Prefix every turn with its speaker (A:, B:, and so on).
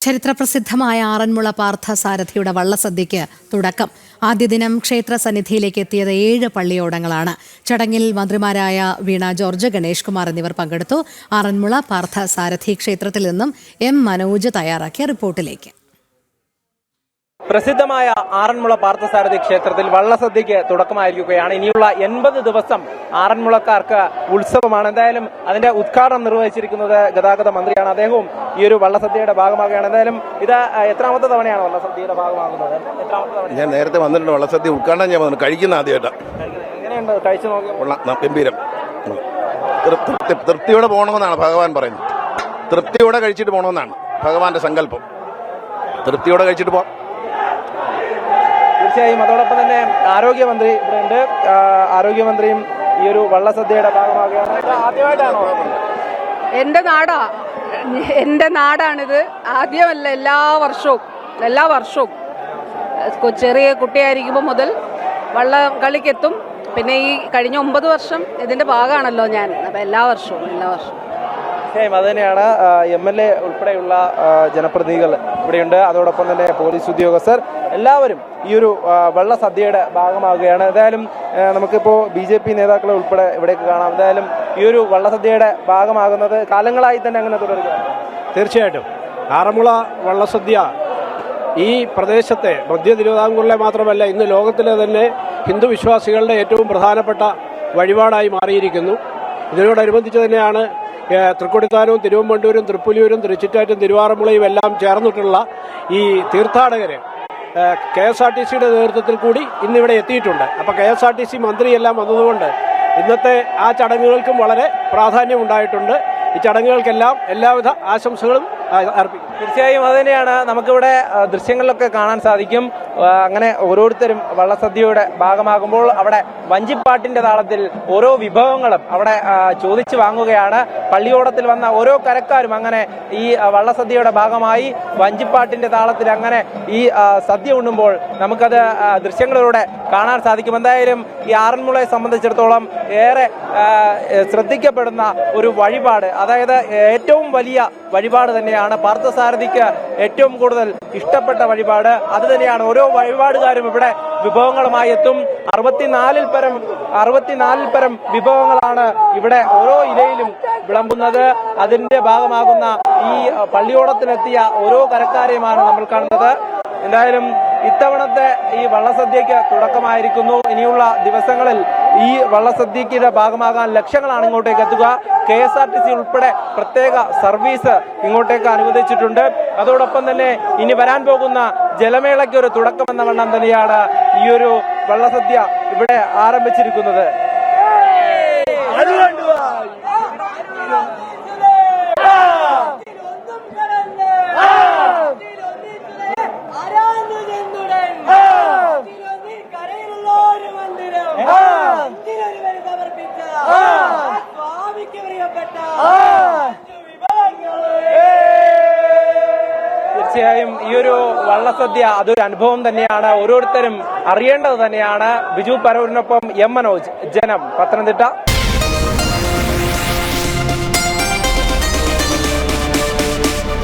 A: ചരിത്രപ്രസിദ്ധമായ ആറന്മുള പാർത്ഥസാരഥിയുടെ വള്ളസദ്യയ്ക്ക് തുടക്കം. ആദ്യ ദിനം ക്ഷേത്ര സന്നിധിയിലേക്ക് എത്തിയത് 7 പള്ളിയോടങ്ങളാണ്. ചടങ്ങിൽ മന്ത്രിമാരായ വീണ ജോർജ്, ഗണേഷ് കുമാർ എന്നിവർ പങ്കെടുത്തു. ആറന്മുള പാർത്ഥസാരഥി ക്ഷേത്രത്തിൽ നിന്നും എം മനോജ് തയ്യാറാക്കിയ റിപ്പോർട്ടിലേക്ക്.
B: പ്രസിദ്ധമായ ആറന്മുള പാർത്ഥസാരഥി ക്ഷേത്രത്തിൽ വള്ളസദ്യയ്ക്ക് തുടക്കമായിരിക്കുകയാണ്. ഇനിയുള്ള 80 ദിവസം ആറന്മുളക്കാർക്ക് ഉത്സവമാണ്. എന്തായാലും അതിന്റെ ഉദ്ഘാടനം നിർവഹിച്ചിരിക്കുന്നത് ഗതാഗത മന്ത്രിയാണ്. അദ്ദേഹവും ഈ ഒരു വള്ളസദ്യയുടെ ഭാഗമാകുകയാണ്. എന്തായാലും ഇത് എത്രാമത്തെ തവണയാണ് വള്ളസദ്യയുടെ ഭാഗമാകുന്നത്?
C: ഞാൻ നേരത്തെ വന്നിട്ടുണ്ട്. വള്ളസദ്യ ഉദ്ഘാടനം ഞാൻ വന്നു, കഴിക്കുന്ന ആദ്യമായിട്ടാണ്.
B: എങ്ങനെയുണ്ട്? കഴിച്ചു നോക്കി
C: ഗംഭീരം. തൃപ്തിയോടെ പോകണമെന്നാണ് ഭഗവാൻ പറയുന്നത്. തൃപ്തിയോടെ കഴിച്ചിട്ട് പോകണമെന്നാണ് ഭഗവാന്റെ സങ്കല്പം. തൃപ്തിയോടെ കഴിച്ചിട്ട് പോകാം.
B: തീർച്ചയായും. അതോടൊപ്പം തന്നെ ആരോഗ്യമന്ത്രി ഇവിടെ ഉണ്ട്. ആരോഗ്യമന്ത്രിയും ഈ ഒരു വള്ളസദ്യയുടെ ഭാഗമാകുകയാണ്. ആദ്യമായിട്ടാണോ?
D: എന്റെ നാടാണിത്. ആദ്യമല്ല, എല്ലാ വർഷവും ചെറിയ കുട്ടിയായിരിക്കുമ്പോൾ മുതൽ വള്ളം കളിക്കെത്തും. പിന്നെ ഈ കഴിഞ്ഞ 9 വർഷം ഇതിന്റെ ഭാഗമാണല്ലോ ഞാൻ. അപ്പൊ എല്ലാ വർഷവും
B: അത് തന്നെയാണ്. MLA ഉൾപ്പെടെയുള്ള ജനപ്രതിനിധികൾ ഇവിടെയുണ്ട്. അതോടൊപ്പം തന്നെ പോലീസ് ഉദ്യോഗസ്ഥർ എല്ലാവരും ഈ ഒരു വള്ളസദ്യയുടെ ഭാഗമാകുകയാണ്. എന്തായാലും നമുക്കിപ്പോൾ BJP നേതാക്കളെ ഉൾപ്പെടെ ഇവിടേക്ക് കാണാം. എന്തായാലും ഈ ഒരു വള്ളസദ്യയുടെ ഭാഗമാകുന്നത് കാലങ്ങളായി തന്നെ അങ്ങനെ തുടരുകയാണ്.
E: തീർച്ചയായിട്ടും ആറന്മുള വള്ളസദ്യ ഈ പ്രദേശത്തെ മധ്യ തിരുവിതാംകൂറിലെ മാത്രമല്ല, ഇന്ന് ലോകത്തിലെ തന്നെ ഹിന്ദു വിശ്വാസികളുടെ ഏറ്റവും പ്രധാനപ്പെട്ട വഴിപാടായി മാറിയിരിക്കുന്നു. ഇതിനോടനുബന്ധിച്ച് തന്നെയാണ് തൃക്കൊടിത്താനവും തിരുവമ്പണ്ടൂരും തൃപ്പുലിയൂരും തിരുച്ചിറ്റാറ്റും തിരുവാറന്മുളയും എല്ലാം ചേർന്നിട്ടുള്ള ഈ തീർത്ഥാടകര് KSRTCയുടെ നേതൃത്വത്തിൽ കൂടി ഇന്നിവിടെ എത്തിയിട്ടുണ്ട്. അപ്പോൾ KSRTC മന്ത്രിയെല്ലാം വന്നതുകൊണ്ട് ഇന്നത്തെ ആ ചടങ്ങുകൾക്കും വളരെ പ്രാധാന്യം ഉണ്ടായിട്ടുണ്ട്. ഈ ചടങ്ങുകൾക്കെല്ലാം എല്ലാവിധ ആശംസകളും അർപ്പിക്കും.
B: തീർച്ചയായും അത് തന്നെയാണ് നമുക്കിവിടെ ദൃശ്യങ്ങളിലൊക്കെ കാണാൻ സാധിക്കും. അങ്ങനെ ഓരോരുത്തരും വള്ളസദ്യയുടെ ഭാഗമാകുമ്പോൾ അവിടെ വഞ്ചിപ്പാട്ടിന്റെ താളത്തിൽ ഓരോ വിഭവങ്ങളും അവിടെ ചോദിച്ചു വാങ്ങുകയാണ്. പള്ളിയോടത്തിൽ വന്ന ഓരോ കരക്കാരും അങ്ങനെ ഈ വള്ളസദ്യയുടെ ഭാഗമായി വഞ്ചിപ്പാട്ടിന്റെ താളത്തിൽ അങ്ങനെ ഈ സദ്യ ഉണ്ണുമ്പോൾ നമുക്കത് ദൃശ്യങ്ങളിലൂടെ കാണാൻ സാധിക്കും. എന്തായാലും ഈ ആറന്മുളയെ സംബന്ധിച്ചിടത്തോളം ഏറെ ശ്രദ്ധിക്കപ്പെടുന്ന ഒരു വഴിപാട്, അതായത് ഏറ്റവും വലിയ വഴിപാട് തന്നെയാണ് പാർത്ഥസാരഥിക്ക് ഏറ്റവും കൂടുതൽ ഇഷ്ടപ്പെട്ട വഴിപാട്. അത് തന്നെയാണ്. ഓരോ വഴിപാടുകാരും ഇവിടെ വിഭവങ്ങളുമായി എത്തും. 64 പരം വിഭവങ്ങളാണ് ഇവിടെ ഓരോ ഇലയിലും വിളമ്പുന്നത്. അതിന്റെ ഭാഗമാകുന്ന ഈ പള്ളിയോടത്തിലെത്തിയ ഓരോ കരക്കാരെയുമാണ് നമ്മൾ കാണുന്നത്. എന്തായാലും ഇത്തവണത്തെ ഈ വള്ളസദ്യക്ക് തുടക്കമായിരിക്കുന്നു. ഇനിയുള്ള ദിവസങ്ങളിൽ ഈ വള്ളസദ്യയുടെ ഭാഗമാകാൻ ലക്ഷങ്ങളാണ് ഇങ്ങോട്ടേക്ക് എത്തുക. KSRTC ഉൾപ്പെടെ പ്രത്യേക സർവീസ് ഇങ്ങോട്ടേക്ക് അനുവദിച്ചിട്ടുണ്ട്. അതോടൊപ്പം തന്നെ ഇനി വരാൻ പോകുന്ന ജലമേളയ്ക്ക് ഒരു തുടക്കമെന്ന വണ്ണം തന്നെയാണ് ഈ ഒരു വള്ളസദ്യ ഇവിടെ ആരംഭിച്ചിരിക്കുന്നത്. തീർച്ചയായും ഈ ഒരു വള്ളസദ്യ അതൊരു അനുഭവം തന്നെയാണ്. ഓരോരുത്തരും അറിയേണ്ടത് തന്നെയാണ്. ബിജു പരൂരിനൊപ്പം എം മനോജ്, ജനം, പത്തനംതിട്ട.